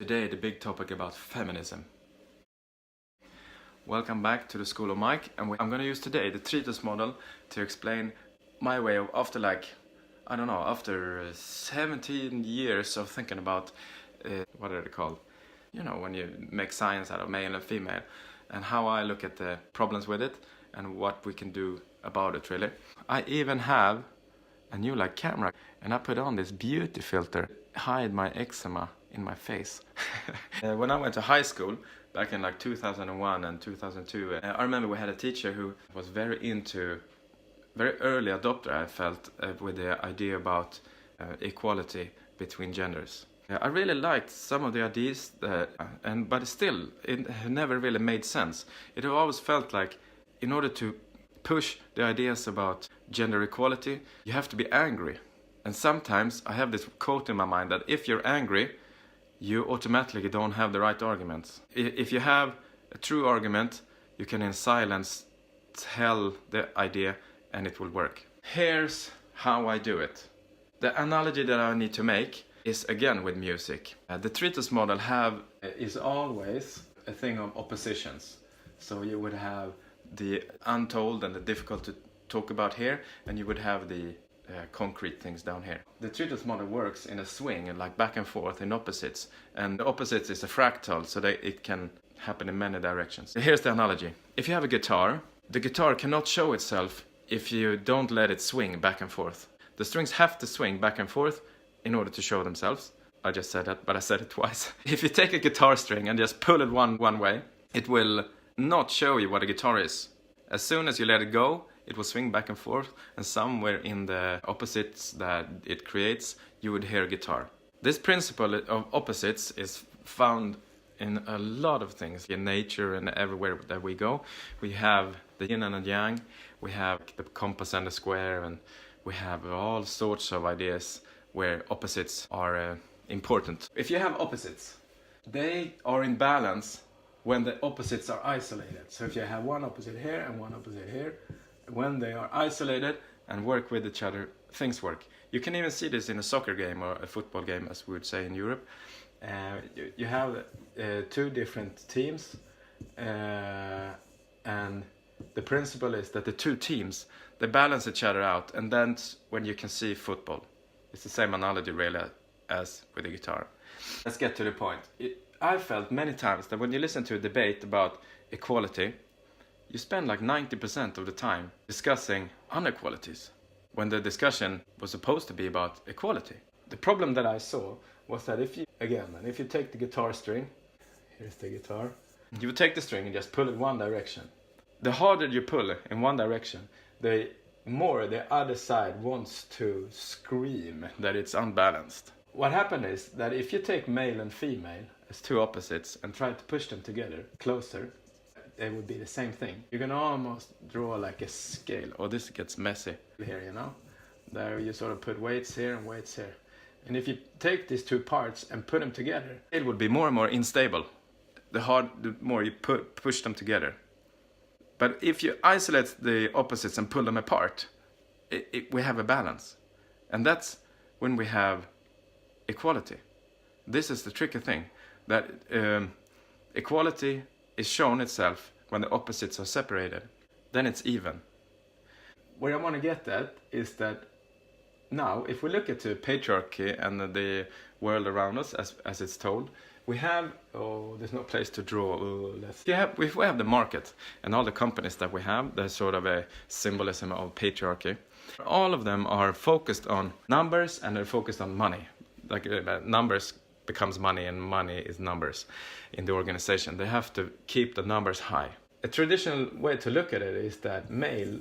Today the big topic about feminism. Welcome back to the School of Mike, and I'm going to use today the Tritus model to explain my way of after 17 years of thinking about what are they called? You know, when you make science out of male and female, and how I look at the problems with it and what we can do about it, really. I even have a new camera, and I put on this beauty filter to hide my eczema in my face. When I went to high school back in 2001 and 2002, I remember we had a teacher who was very early adopter, I felt, with the idea about equality between genders. I really liked some of the ideas, but still, it never really made sense. It always felt like, in order to push the ideas about gender equality, you have to be angry. And sometimes I have this quote in my mind that if you're angry, you automatically don't have the right arguments. If you have a true argument, you can in silence tell the idea and it will work. Here's how I do it. The analogy that I need to make is again with music. The Tritus model is always a thing of oppositions. So you would have the untold and the difficult to talk about here, and you would have the concrete things down here. The Tritus model works in a swing, like back and forth in opposites, and the opposites is a fractal, so that it can happen in many directions. Here's the analogy. If you have a guitar, the guitar cannot show itself if you don't let it swing back and forth. The strings have to swing back and forth in order to show themselves. I just said that, but I said it twice. If you take a guitar string and just pull it one way, it will not show you what a guitar is. As soon as you let it go, it will swing back and forth, and somewhere in the opposites that it creates, you would hear a guitar. This principle of opposites is found in a lot of things, in nature and everywhere that we go. We have the yin and the yang, we have the compass and the square, and we have all sorts of ideas where opposites are important. If you have opposites, they are in balance when the opposites are isolated. So if you have one opposite here and one opposite here, when they are isolated and work with each other, things work. You can even see this in a soccer game or a football game, as we would say in Europe. You have two different teams, and the principle is that the two teams, they balance each other out, and that's when you can see football. It's the same analogy really as with the guitar. Let's get to the point. I felt many times that when you listen to a debate about equality, you spend 90% of the time discussing inequalities, when the discussion was supposed to be about equality. The problem that I saw was that if you take the guitar string, here's the guitar, you would take the string and just pull it one direction. The harder you pull it in one direction, the more the other side wants to scream that it's unbalanced. What happened is that if you take male and female as two opposites and try to push them together closer, it would be the same thing. You can almost draw a scale. Oh, this gets messy here, you know. There you sort of put weights here and weights here. And if you take these two parts and put them together, it would be more and more unstable. The more you push them together. But if you isolate the opposites and pull them apart, we have a balance. And that's when we have equality. This is the tricky thing, that equality is shown itself when the opposites are separated. Then it's even. Where I want to get at is that now, if we look at the patriarchy and the world around us, as it's told, we have, there's no place to draw. If we have the market and all the companies that we have, there's sort of a symbolism of patriarchy. All of them are focused on numbers, and they're focused on money. Numbers becomes money, and money is numbers in the organization. They have to keep the numbers high. A traditional way to look at it is that male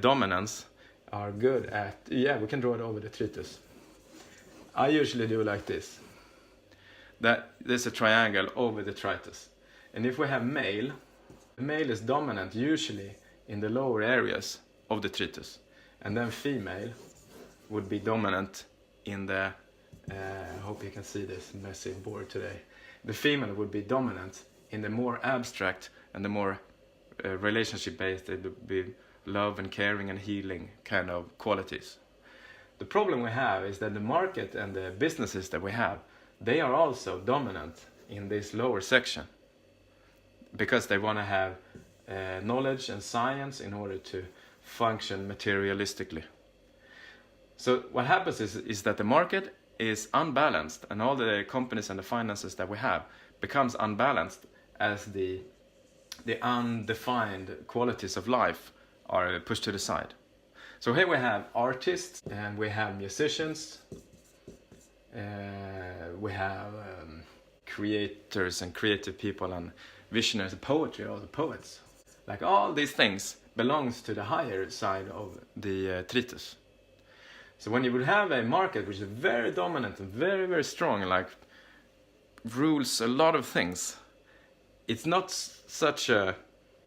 dominance are good at, we can draw it over the Tritus. I usually do like this. That there's a triangle over the Tritus. And if we have male, the male is dominant usually in the lower areas of the Tritus. And then female would be dominant in the, I hope you can see this messy board today. The female would be dominant in the more abstract and the more relationship-based. It would be love and caring and healing kind of qualities. The problem we have is that the market and the businesses that we have, they are also dominant in this lower section because they want to have knowledge and science in order to function materialistically. So what happens is that the market is unbalanced, and all the companies and the finances that we have becomes unbalanced as the undefined qualities of life are pushed to the side. So here we have artists, and we have musicians, we have creators and creative people, and visionaries, poetry, all the poets. Like all these things belongs to the higher side of the tritus. So when you would have a market which is very dominant and very, very strong, like rules a lot of things, it's not such a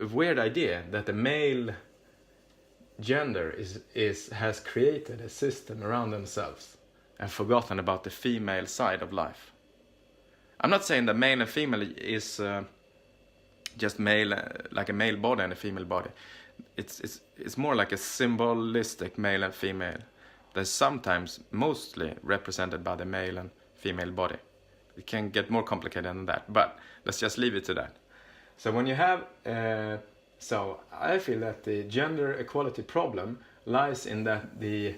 weird idea that the male gender has created a system around themselves and forgotten about the female side of life. I'm not saying that male and female is just male, like a male body and a female body. It's more like a symbolistic male and female that's sometimes mostly represented by the male and female body. It can get more complicated than that, but let's just leave it to that. So when you have, so I feel that the gender equality problem lies in that the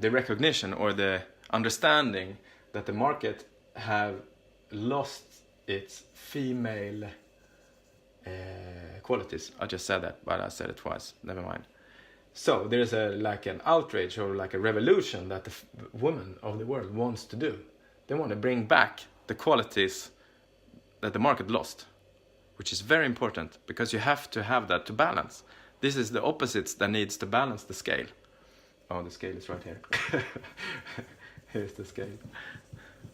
recognition or the understanding that the market have lost its female qualities. I just said that, but I said it twice. Never mind. So there's like an outrage or like a revolution that the women of the world wants to do. They want to bring back the qualities that the market lost, which is very important because you have to have that to balance. This is the opposites that needs to balance the scale. Oh, the scale is right here. Here's the scale.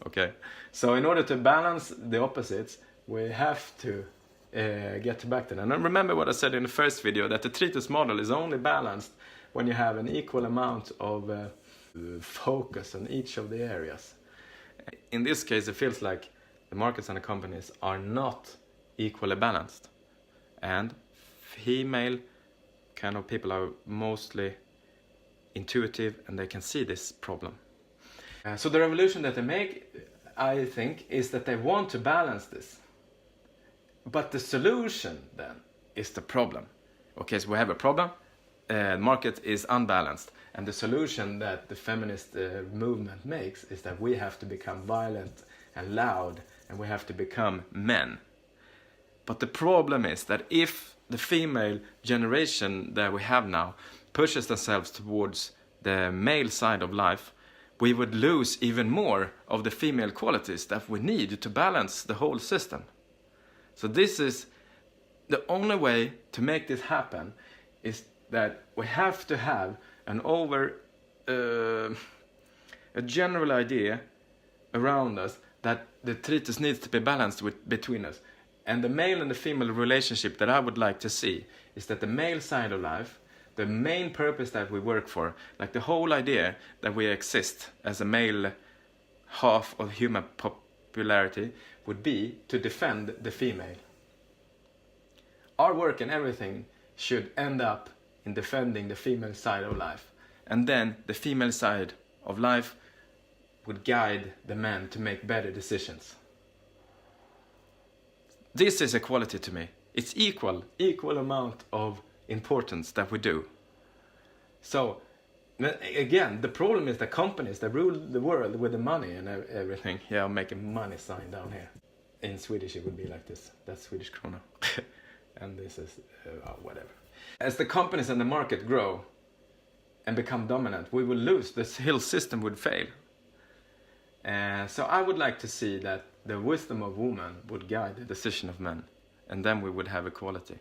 Okay, so in order to balance the opposites, we have to get back to that. And remember what I said in the first video, that the tritus model is only balanced when you have an equal amount of focus on each of the areas. In this case, it feels like the markets and the companies are not equally balanced. And female kind of people are mostly intuitive and they can see this problem. So the revolution that they make, I think, is that they want to balance this. But the solution then is the problem. Okay, so we have a problem, the market is unbalanced, and the solution that the feminist movement makes is that we have to become violent and loud, and we have to become men. But the problem is that if the female generation that we have now pushes themselves towards the male side of life, we would lose even more of the female qualities that we need to balance the whole system. So this is the only way to make this happen, is that we have to have a general idea around us that the tritus needs to be balanced between us. And the male and the female relationship that I would like to see is that the male side of life, the main purpose that we work for, like the whole idea that we exist as a male half of human popularity, would be to defend the female. Our work and everything should end up in defending the female side of life. And then the female side of life would guide the men to make better decisions. This is equality to me. It's equal amount of importance that we do. So again, the problem is the companies that rule the world with the money and everything. Yeah, I'm making money sign down here. In Swedish it would be like this. That's Swedish krona. And this is whatever. As the companies and the market grow and become dominant, we will lose. This whole system would fail. So I would like to see that the wisdom of women would guide the decision of men, and then we would have equality.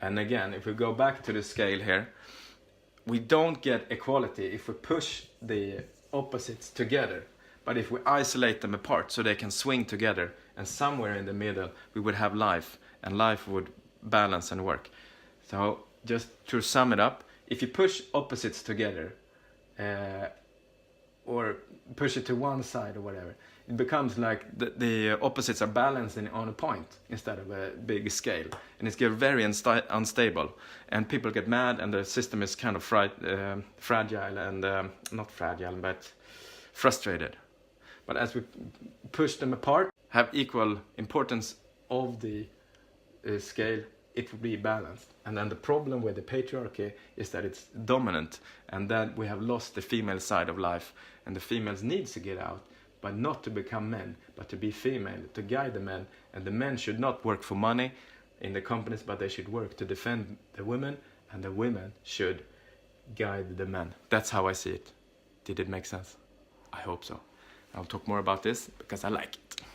And again, if we go back to the scale here, we don't get equality if we push the opposites together, but if we isolate them apart so they can swing together, and somewhere in the middle we would have life, and life would balance and work. So just to sum it up, if you push opposites together, or push it to one side or whatever, it becomes like the opposites are balancing on a point instead of a big scale, and it's very unstable, and people get mad, and the system is kind of fragile and not fragile but frustrated. But as we push them apart, have equal importance of the scale, it will be balanced. And then the problem with the patriarchy is that it's dominant, and then we have lost the female side of life, and the females needs to get out, but not to become men, but to be female, to guide the men. And the men should not work for money in the companies, but they should work to defend the women, and the women should guide the men. That's how I see it. Did it make sense? I hope so. I'll talk more about this because I like it.